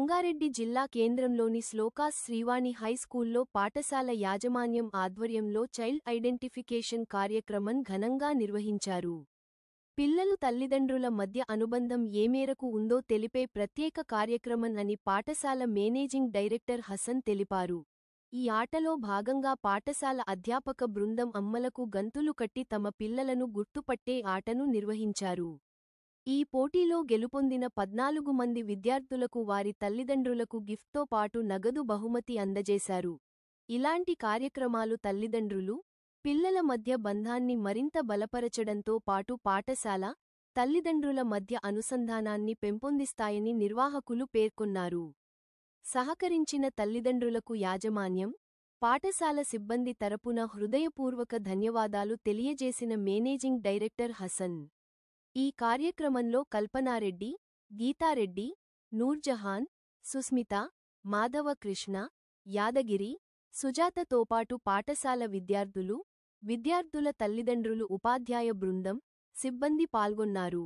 రంగారెడ్డి జిల్లా కేంద్రంలోని శ్లోకాస్ శ్రీవాణి హైస్కూల్లో పాఠశాల యాజమాన్యం ఆధ్వర్యంలో చైల్డ్ ఐడెంటిఫికేషన్ కార్యక్రమం ఘనంగా నిర్వహించారు. పిల్లలు తల్లిదండ్రుల మధ్య అనుబంధం ఏ మేరకు ఉందో తెలిపే ప్రత్యేక కార్యక్రమం అని పాఠశాల మేనేజింగ్ డైరెక్టర్ హసన్ తెలిపారు. ఈ ఆటలో భాగంగా పాఠశాల అధ్యాపక బృందం అమ్మలకు గంతులు కట్టి తమ పిల్లలను గుర్తుపట్టే ఆటను నిర్వహించారు. ఈ పోటీలో గెలుపొందిన 14 మంది విద్యార్థులకు వారి తల్లిదండ్రులకు గిఫ్ట్తో పాటు నగదు బహుమతి అందజేశారు. ఇలాంటి కార్యక్రమాలు తల్లిదండ్రులు, పిల్లల మధ్య బంధాన్ని మరింత బలపరచడంతో పాటు పాఠశాల, తల్లిదండ్రుల మధ్య అనుసంధానాన్ని పెంపొందిస్తాయని నిర్వాహకులు పేర్కొన్నారు. సహకరించిన తల్లిదండ్రులకు యాజమాన్యం, పాఠశాల సిబ్బంది తరపున హృదయపూర్వక ధన్యవాదాలు తెలియజేసిన మేనేజింగ్ డైరెక్టర్ హసన్. ఈ కార్యక్రమంలో కల్పనారెడ్డి, గీతారెడ్డి, నూర్జహాన్, సుస్మిత, మాధవకృష్ణ, యాదగిరి, సుజాతతోపాటు పాఠశాల విద్యార్థులు, విద్యార్థుల తల్లిదండ్రులు, ఉపాధ్యాయ బృందం, సిబ్బంది పాల్గొన్నారు.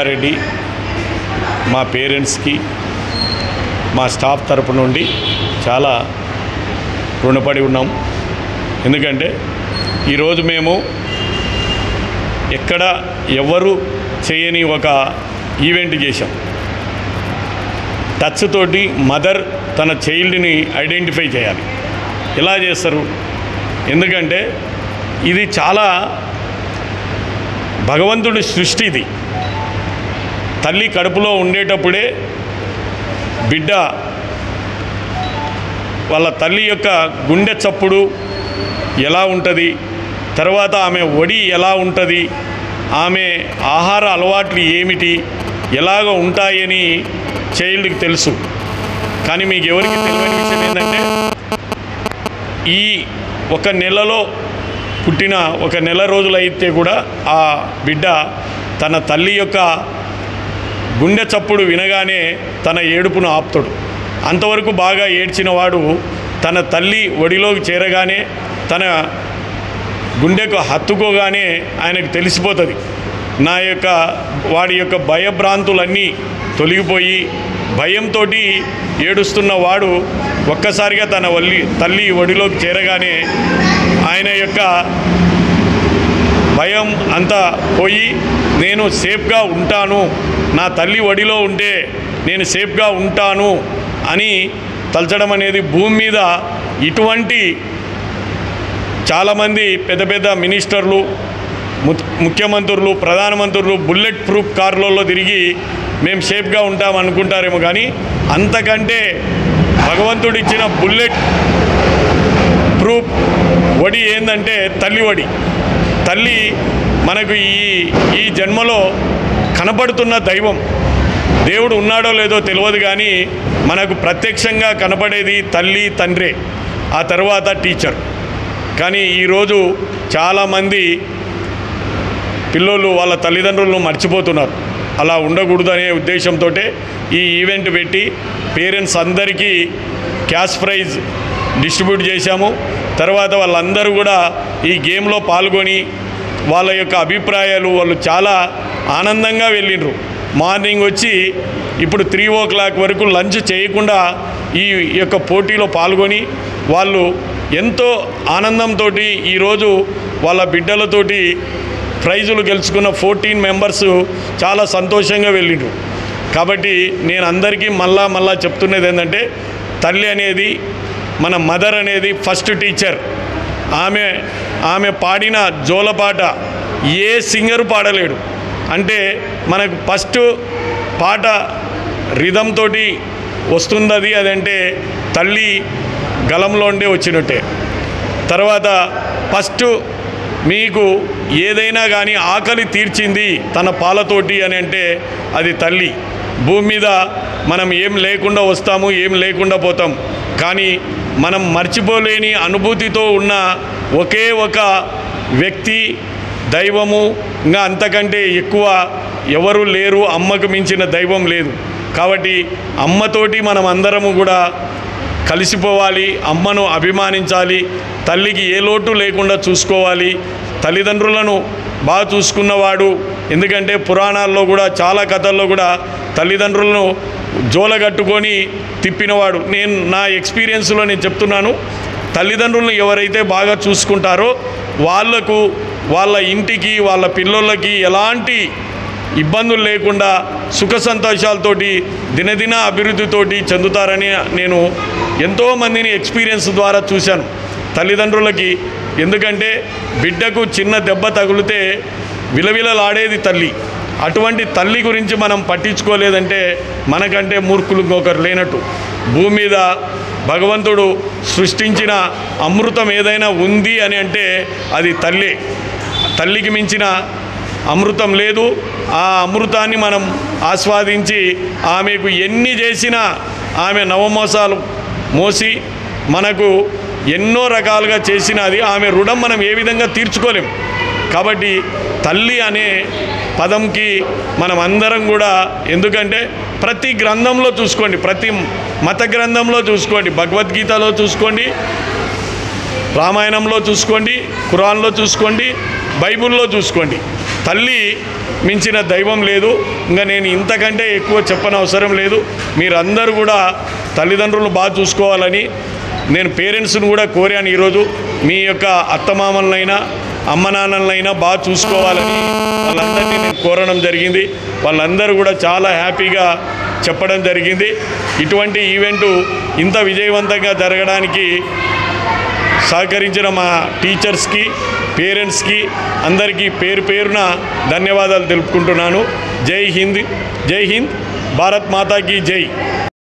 రెడ్డి మా పేరెంట్స్కి మా స్టాఫ్ తరపు నుండి చాలా రుణపడి ఉన్నాం. ఎందుకంటే ఈరోజు మేము ఎక్కడ ఎవరు చేయని ఒక ఈవెంట్ చేశాం. టచ్ తోటి మదర్ తన చైల్డ్ని ఐడెంటిఫై చేయాలి. ఎలా చేస్తారు? ఎందుకంటే ఇది చాలా భగవంతుడి సృష్టి. ఇది తల్లి కడుపులో ఉండేటప్పుడే బిడ్డ వాళ్ళ తల్లి యొక్క గుండె చప్పుడు ఎలా ఉంటుంది, తర్వాత ఆమె ఒడి ఎలా ఉంటుంది, ఆమె ఆహార అలవాట్లు ఏమిటి, ఎలాగ ఉంటాయని చైల్డ్కి తెలుసు. కానీ మీకు ఎవరికి తెలియని విషయం ఏంటంటే ఈ ఒక నెలలో పుట్టిన ఒక నెల రోజులైతే కూడా ఆ బిడ్డ తన తల్లి యొక్క గుండె చప్పుడు వినగానే తన ఏడుపును ఆపుతాడు. అంతవరకు బాగా ఏడ్చిన వాడు తన తల్లి ఒడిలోకి చేరగానే తన గుండెకు హత్తుకోగానే ఆయనకు తెలిసిపోతుంది. వాడి యొక్క భయభ్రాంతులన్నీ తొలగిపోయి భయంతో ఏడుస్తున్న వాడు ఒక్కసారిగా తన తల్లి ఒడిలోకి చేరగానే ఆయన యొక్క భయం అంతా పోయి నేను సేఫ్గా ఉంటాను, నా తల్లి ఒడిలో ఉంటే నేను సేఫ్గా ఉంటాను అని తలచడం అనేది భూమి మీద ఇటువంటి చాలామంది పెద్ద పెద్ద మినిస్టర్లు, ముఖ్యమంత్రులు, ప్రధానమంత్రులు బుల్లెట్ ప్రూఫ్ కార్లలో తిరిగి మేము సేఫ్గా ఉంటాం అనుకుంటారేమో, కానీ అంతకంటే భగవంతుడిచ్చిన బుల్లెట్ ప్రూఫ్ ఒడి ఏంటంటే తల్లి ఒడి. తల్లి మనకు ఈ జన్మలో కనపడుతున్న దైవం. దేవుడు ఉన్నాడో లేదో తెలియదు, కానీ మనకు ప్రత్యక్షంగా కనపడేది తల్లి, తండ్రే, ఆ తర్వాత టీచర్. కానీ ఈరోజు చాలామంది పిల్లలు వాళ్ళ తల్లిదండ్రులను మర్చిపోతున్నారు. అలా ఉండకూడదనే ఉద్దేశంతో ఈ ఈవెంట్ పెట్టి పేరెంట్స్ అందరికీ క్యాష్ ప్రైజ్ డిస్ట్రిబ్యూట్ చేశాము. తర్వాత వాళ్ళందరూ కూడా ఈ గేమ్లో పాల్గొని వాళ్ళ యొక్క అభిప్రాయాలు వాళ్ళు చాలా ఆనందంగా వెళ్ళిండ్రు. మార్నింగ్ వచ్చి ఇప్పుడు 3 o'clock వరకు లంచ్ చేయకుండా ఈ యొక్క పోటీలో పాల్గొని వాళ్ళు ఎంతో ఆనందంతో ఈరోజు వాళ్ళ బిడ్డలతోటి ప్రైజులు గెలుచుకున్న 14 మెంబర్స్ చాలా సంతోషంగా వెళ్ళిండ్రు. కాబట్టి నేను అందరికీ మళ్ళా చెప్తున్నది ఏంటంటే తల్లి అనేది, మన మదర్ అనేది ఫస్ట్ టీచర్. ఆమె పాడిన జోలపాట ఏ సింగరు పాడలేడు. అంటే మనకు ఫస్ట్ పాట రిథం తోటి వస్తుంది, అదంటే తల్లి గలంలో ఉండే వచ్చినట్టే. తర్వాత ఫస్ట్ మీకు ఏదైనా కానీ ఆకలి తీర్చింది తన పాలతోటి అని అంటే అది తల్లి. భూమి మీద మనం ఏం లేకుండా వస్తాము, ఏం లేకుండా పోతాం, కానీ మనం మర్చిపోలేని అనుభూతితో ఉన్న ఒకే ఒక వ్యక్తి దైవము. ఇంకా అంతకంటే ఎక్కువ ఎవరు లేరు, అమ్మకు మించిన దైవం లేదు. కాబట్టి అమ్మతోటి మనం అందరము కూడా కలిసిపోవాలి, అమ్మను అభిమానించాలి, తల్లికి ఏ లోటు లేకుండా చూసుకోవాలి. తల్లిదండ్రులను బాగా చూసుకున్నవాడు, ఎందుకంటే పురాణాల్లో కూడా చాలా కథల్లో కూడా తల్లిదండ్రులను జోలగట్టుకొని తిప్పినవాడు. నా ఎక్స్పీరియన్స్లో నేను చెప్తున్నాను, తల్లిదండ్రులను ఎవరైతే బాగా చూసుకుంటారో వాళ్లకు, వాళ్ళ ఇంటికి, వాళ్ళ పిల్లలకి ఎలాంటి ఇబ్బందులు లేకుండా సుఖ సంతోషాలతోటి దినదిన అభివృద్ధితోటి చెందుతారని నేను ఎంతోమందిని ఎక్స్పీరియన్స్ ద్వారా చూశాను తల్లిదండ్రులకి. ఎందుకంటే బిడ్డకు చిన్న దెబ్బ తగిలితే విలవిలలాడేది తల్లి. అటువంటి తల్లి గురించి మనం పట్టించుకోలేదంటే మనకంటే మూర్ఖులు ఇంకొకరు లేనట్టు. భూమి మీద భగవంతుడు సృష్టించిన అమృతం ఏదైనా ఉంది అని అంటే అది తల్లే. తల్లికి మించిన అమృతం లేదు. ఆ అమృతాన్ని మనం ఆస్వాదించి ఆమెకు ఎన్ని చేసినా ఆమె నవమోసాలు మోసి మనకు ఎన్నో రకాలుగా చేసినది ఆమె రుణం మనం ఏ విధంగా తీర్చుకోలేం. కాబట్టి తల్లి అనే పదంకి మనం అందరం కూడా, ఎందుకంటే ప్రతి గ్రంథంలో చూసుకోండి, ప్రతి మత గ్రంథంలో చూసుకోండి, భగవద్గీతలో చూసుకోండి, రామాయణంలో చూసుకోండి, ఖురాన్లో చూసుకోండి, బైబిల్లో చూసుకోండి, తల్లి మించిన దైవం లేదు. ఇంకా నేను ఇంతకంటే ఎక్కువ చెప్పనవసరం లేదు. మీరందరూ కూడా తల్లిదండ్రులు బాగా చూసుకోవాలని నేను పేరెంట్స్ను కూడా కోరాను. ఈరోజు మీ యొక్క అత్తమామలనైనా అమ్మ నాన్నలైనా బాగా చూసుకోవాలని వాళ్ళందరినీ నేను కోరడం జరిగింది. వాళ్ళందరూ కూడా చాలా హ్యాపీగా చెప్పడం జరిగింది. ఇటువంటి ఈవెంటు ఇంత విజయవంతంగా జరగడానికి సహకరించిన మా టీచర్స్కి, పేరెంట్స్కి అందరికీ పేరు పేరున ధన్యవాదాలు తెలుపుకుంటున్నాను. జై హింద్, జై హింద్, భారత్ మాతాకి జై.